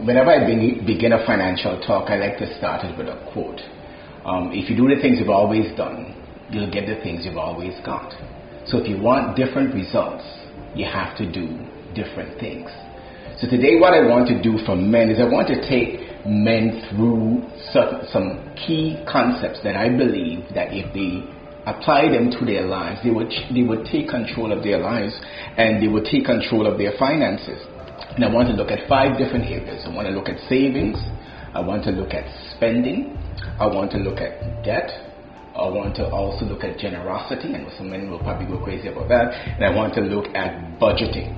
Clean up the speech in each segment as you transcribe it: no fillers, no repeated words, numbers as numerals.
Whenever I begin a financial talk, I like to start it with a quote. If you do the things you've always done, you'll get the things you've always got. So if you want different results, you have to do different things. So today what I want to do for men is I want to take men through some key concepts that I believe that if they apply them to their lives, they would take control of their lives and they would take control of their finances. And I want to look at 5 different areas. I want to look at savings. I want to look at spending. I want to look at debt. I want to also look at generosity. I know some men will probably go crazy about that. And I want to look at budgeting.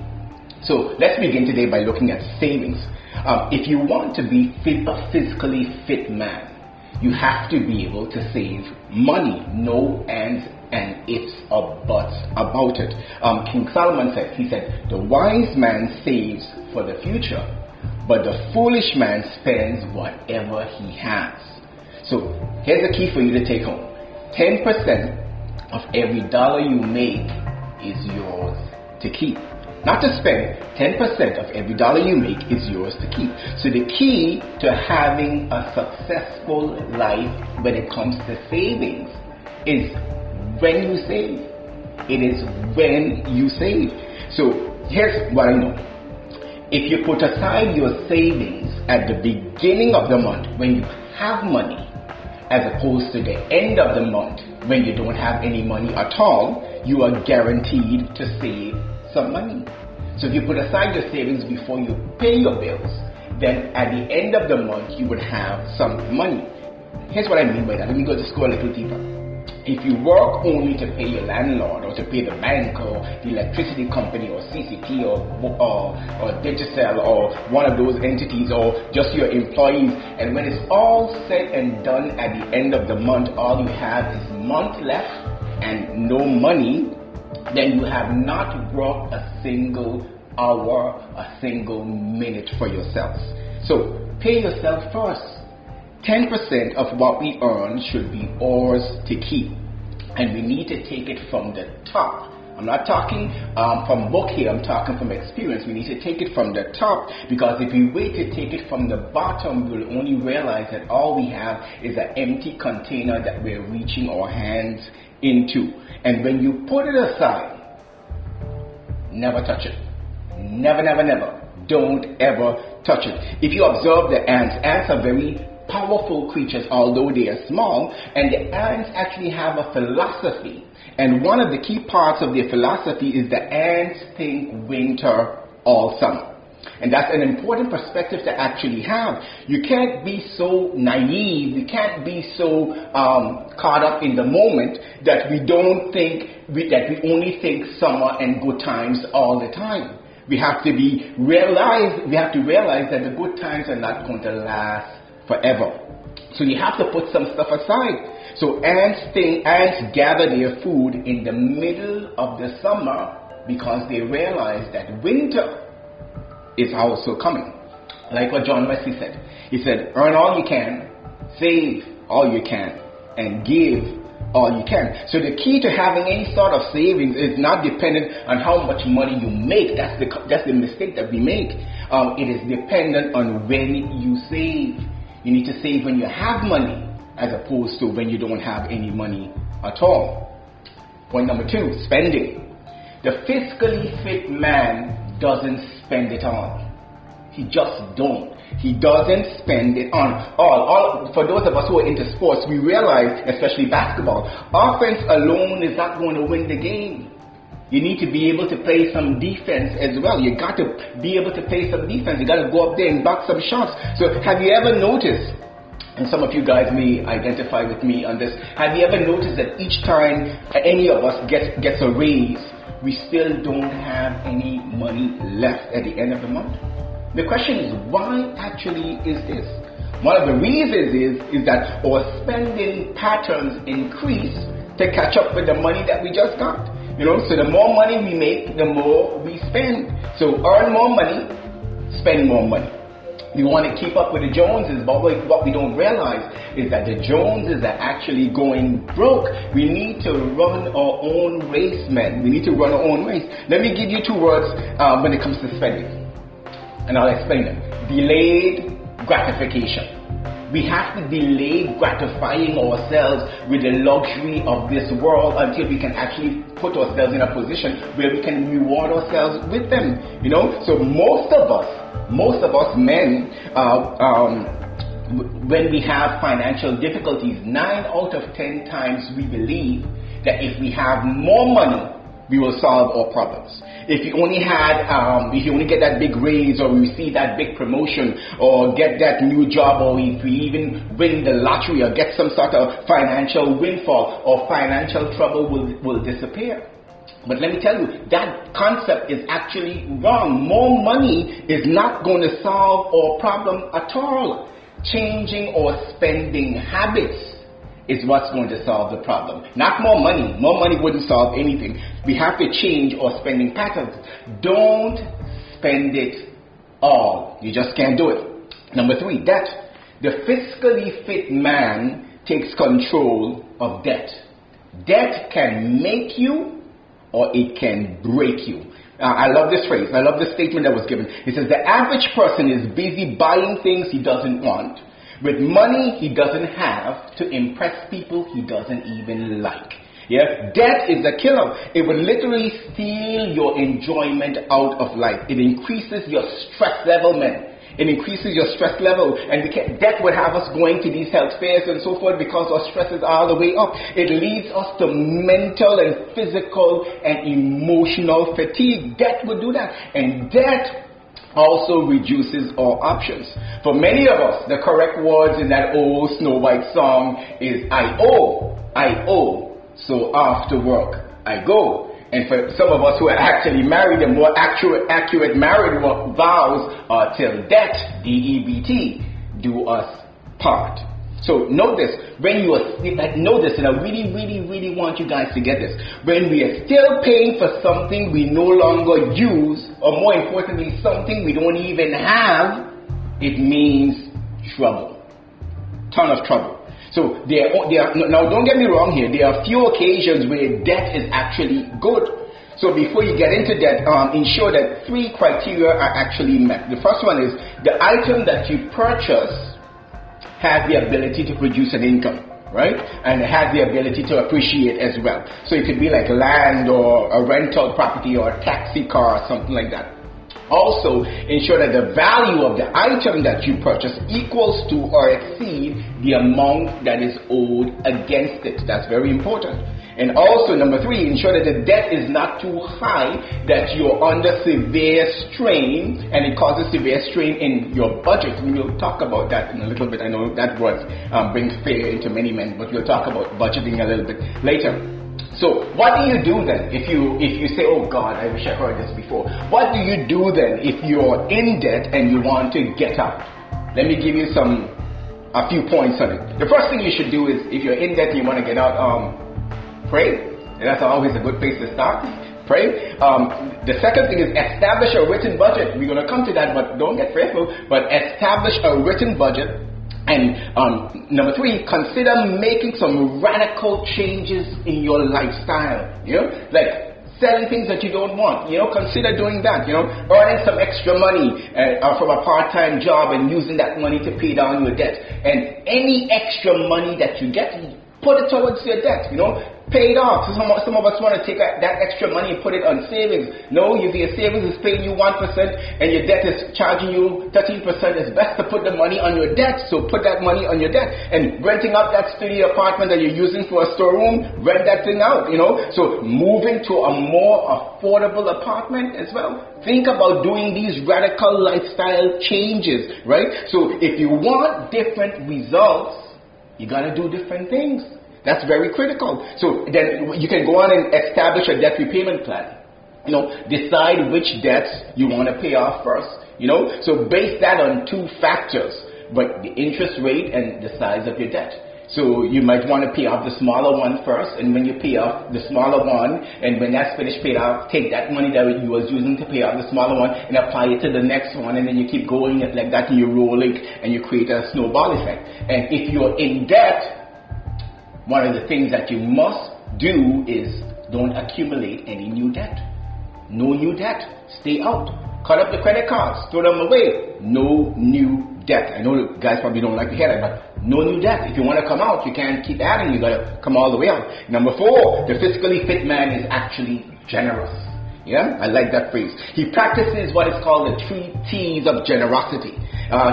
So let's begin today by looking at savings. If you want to be a physically fit man, you have to be able to save money. No ands and ifs or buts about it. King Solomon said, the wise man saves for the future, but the foolish man spends whatever he has. So here's the key for you to take home. 10% of every dollar you make is yours to keep. Not to spend. 10% of every dollar you make is yours to keep. So the key to having a successful life when it comes to savings is when you save. It is when you save. So here's what I know. If you put aside your savings at the beginning of the month when you have money, as opposed to the end of the month when you don't have any money at all, you are guaranteed to save some money. So if you put aside your savings before you pay your bills, then at the end of the month you would have some money. Here's what I mean by that. Let me go to school a little deeper. If you work only to pay your landlord or to pay the bank or the electricity company or CCP or Digicel or one of those entities or just your employees, and when it's all said and done at the end of the month, all you have is month left and no money, then you have not worked a single hour, a single minute for yourselves. So pay yourself first. 10% of what we earn should be ours to keep. And we need to take it from the top. I'm not talking from book here, I'm talking from experience. We need to take it from the top, because if we wait to take it from the bottom, we'll only realize that all we have is an empty container that we're reaching our hands into. And when you put it aside, never touch it. Never, never, never. Don't ever touch it. If you observe the ants are very powerful creatures, although they are small, and the ants actually have a philosophy. And one of the key parts of their philosophy is the ants think winter all summer. And that's an important perspective to actually have. You can't be so naive, you can't be so caught up in the moment that we don't think, that we only think summer and good times all the time. We have to realize that the good times are not going to last forever. So you have to put some stuff aside. So ants gather their food in the middle of the summer because they realize that winter is also coming. Like what John Wesley said. He said, earn all you can, save all you can, and give all you can. So the key to having any sort of savings is not dependent on how much money you make. That's the mistake that we make. It is dependent on when you save. You need to save when you have money, as opposed to when you don't have any money at all. Point number 2, spending. The fiscally fit man doesn't spend it on. He just don't. He doesn't spend it on all. For those of us who are into sports, we realize, especially basketball, offense alone is not going to win the game. You need to be able to play some defense as well. You got to be able to play some defense. You got to go up there and block some shots. So have you ever noticed, and some of you guys may identify with me on this, have you ever noticed that each time any of us gets a raise, we still don't have any money left at the end of the month? The question is, why actually is this? One of the reasons is that our spending patterns increase to catch up with the money that we just got. So the more money we make, the more we spend. So earn more money, spend more money. We want to keep up with the Joneses, but what we don't realize is that the Joneses are actually going broke. We need to run our own race, men. We need to run our own race. Let me give you 2 words when it comes to spending. And I'll explain them. Delayed gratification. We have to delay gratifying ourselves with the luxury of this world until we can actually put ourselves in a position where we can reward ourselves with them. So most of us men, when we have financial difficulties, 9 out of 10 times we believe that if we have more money, we will solve our problems. If you only get that big raise, or receive that big promotion, or get that new job, or if we even win the lottery or get some sort of financial windfall, or financial trouble will disappear. But let me tell you, that concept is actually wrong. More money is not going to solve our problem at all. Changing our spending habits is what's going to solve the problem. Not more money. More money wouldn't solve anything. We have to change our spending patterns. Don't spend it all. You just can't do it. Number 3, debt. The fiscally fit man takes control of debt. Debt can make you or it can break you. I love this phrase. I love the statement that was given. It says the average person is busy buying things he doesn't want, with money he doesn't have, to impress people he doesn't even like. Yeah, debt is a killer. It will literally steal your enjoyment out of life. It increases your stress level, man. It increases your stress level, and debt would have us going to these health fairs and so forth because our stress is all the way up. It leads us to mental and physical and emotional fatigue. Debt would do that, and debt also reduces our options. For many of us, the correct words in that old Snow White song is I owe, so after work I go. And for some of us who are actually married, the more accurate married vows are till death, D-E-B-T, do us part. So note this, note this, and I really want you guys to get this. When we are still paying for something we no longer use, or more importantly, something we don't even have, it means trouble. Ton of trouble. So now don't get me wrong here, there are few occasions where debt is actually good. So before you get into debt, ensure that 3 criteria are actually met. The first one is the item that you purchase has the ability to produce an income, right? And it has the ability to appreciate as well. So it could be like land or a rental property or a taxi car or something like that. Also, ensure that the value of the item that you purchase equals to or exceed the amount that is owed against it. That's very important. And also, number 3, ensure that the debt is not too high that you're under severe strain and it causes severe strain in your budget. And we'll talk about that in a little bit. I know that word brings fear into many men, but we'll talk about budgeting a little bit later. So what do you do then if you say, oh God, I wish I heard this before. What do you do then if you're in debt and you want to get out? Let me give you a few points on it. The first thing you should do is, if you're in debt and you want to get out, pray. That's always a good place to start. Pray. The second thing is establish a written budget. We're going to come to that, but don't get fearful. But establish a written budget. And number 3, consider making some radical changes in your lifestyle. Like selling things that you don't want. Consider doing that. Earning some extra money from a part-time job and using that money to pay down your debt. And any extra money that you get, put it towards your debt. Pay it off. Some of us want to take that extra money and put it on savings. No, if your savings is paying you 1% and your debt is charging you 13%, it's best to put the money on your debt. So put that money on your debt. And renting out that studio apartment that you're using for a storeroom, rent that thing out, So moving to a more affordable apartment as well. Think about doing these radical lifestyle changes, right? So if you want different results, you got to do different things. That's very critical. So then you can go on and establish a debt repayment plan. Decide which debts you want to pay off first. So base that on 2 factors, but the interest rate and the size of your debt. So you might want to pay off the smaller one first, and when you pay off the smaller one, and when that's finished paid off, take that money that you was using to pay off the smaller one and apply it to the next one, and then you keep going it like that, and you're rolling, and you create a snowball effect. And if you're in debt, one of the things that you must do is don't accumulate any new debt. No new debt. Stay out. Cut up the credit cards. Throw them away. No new debt. I know you guys probably don't like to hear that, but no new debt. If you want to come out, you can't keep adding. You got to come all the way out. Number 4, the fiscally fit man is actually generous. Yeah, I like that phrase. He practices what is called the 3 T's of generosity.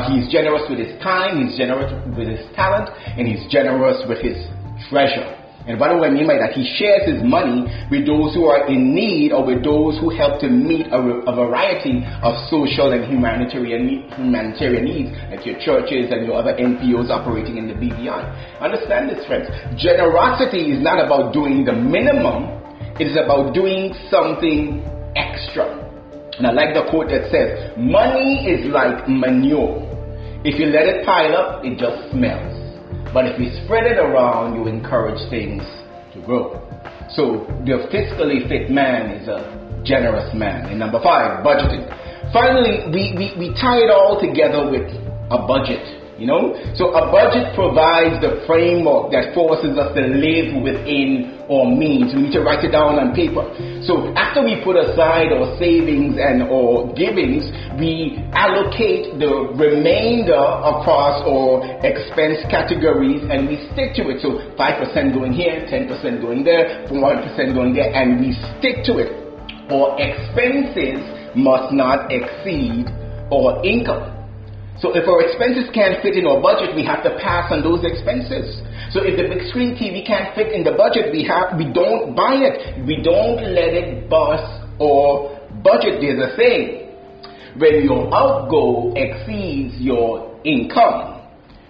He's generous with his time, he's generous with his talent, and he's generous with his treasure. And what do I mean by that? He shares his money with those who are in need, or with those who help to meet a variety of social and humanitarian needs, like your churches and your other NPOs operating in the BVI. Understand this, friends. Generosity is not about doing the minimum, it is about doing something extra. And I like the quote that says, money is like manure. If you let it pile up, it just smells. But if you spread it around, you encourage things to grow. So the fiscally fit man is a generous man. And number 5, budgeting. Finally, we tie it all together with a budget. So a budget provides the framework that forces us to live within our means. We need to write it down on paper. So after we put aside our savings and our givings, we allocate the remainder across our expense categories and we stick to it. So 5% going here, 10% going there, 1% going there, and we stick to it. Our expenses must not exceed our income. So if our expenses can't fit in our budget, we have to pass on those expenses. So if the big screen TV can't fit in the budget, we don't buy it. We don't let it bust our budget. There's a saying, when your outgo exceeds your income,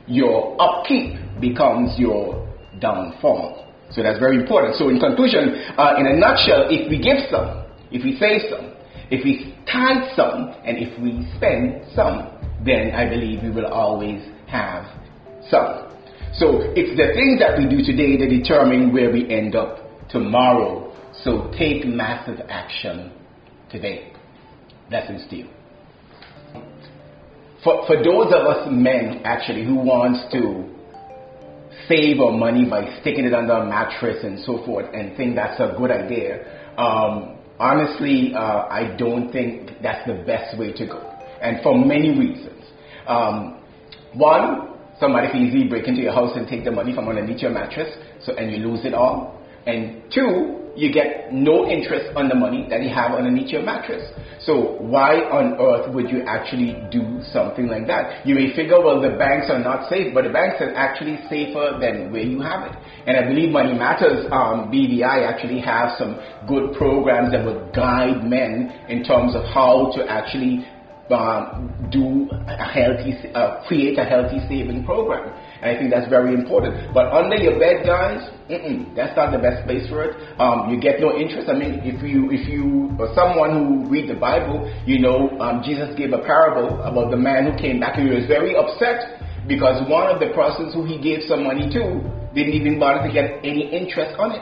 your upkeep becomes your downfall. So that's very important. So in conclusion, in a nutshell, if we give some, if we save some, if we tithe some, and if we spend some, then I believe we will always have some. So it's the things that we do today that determine where we end up tomorrow. So take massive action today. Blessings to you. For those of us men actually who wants to save our money by sticking it under a mattress and so forth and think that's a good idea, honestly, I don't think that's the best way to go. And for many reasons. One, somebody can easily break into your house and take the money from underneath your mattress, and you lose it all. And 2, you get no interest on the money that you have underneath your mattress. So why on earth would you actually do something like that? You may figure, well, the banks are not safe, but the banks are actually safer than where you have it. And I believe Money Matters, BVI actually have some good programs that would guide men in terms of how to actually create a healthy saving program. And I think that's very important. But under your bed, guys, that's not the best place for it. You get no interest. I mean, if you are someone who read the Bible, Jesus gave a parable about the man who came back and he was very upset because one of the persons who he gave some money to didn't even bother to get any interest on it.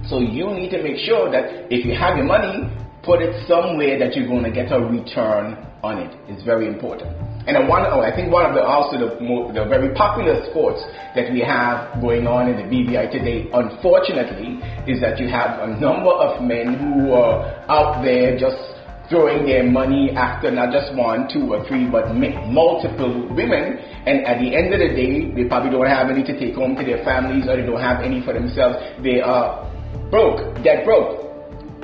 So you need to make sure that if you have your money, put it somewhere that you're going to get a return on it. It's very important. And I think one of the very popular sports that we have going on in the BVI today, unfortunately, is that you have a number of men who are out there just throwing their money after not just 1, 2, or 3, but multiple women. And at the end of the day, they probably don't have any to take home to their families, or they don't have any for themselves. They are dead broke.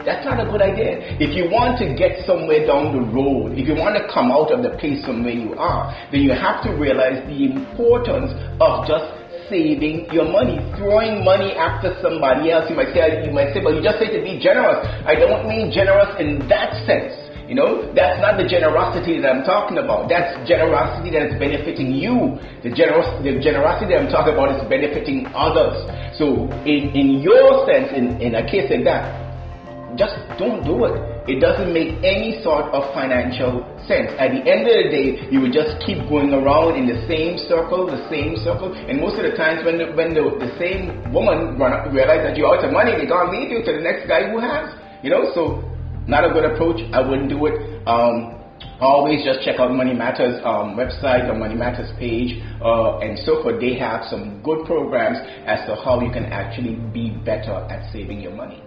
That's not a good idea. If you want to get somewhere down the road, if you want to come out of the place from where you are, then you have to realize the importance of just saving your money. Throwing money after somebody else, you might say, well, you just say to be generous. I don't mean generous in that sense. That's not the generosity that I'm talking about. That's generosity that is benefiting you. The generosity that I'm talking about is benefiting others. So in your sense, in a case like that, just don't do it. It doesn't make any sort of financial sense. At the end of the day, you will just keep going around in the same circle, and most of the times when the same woman realize that you're out of money, they're going to lead you to the next guy who has. So not a good approach. I wouldn't do it. Always just check out Money Matters website or Money Matters page and so forth. They have some good programs as to how you can actually be better at saving your money.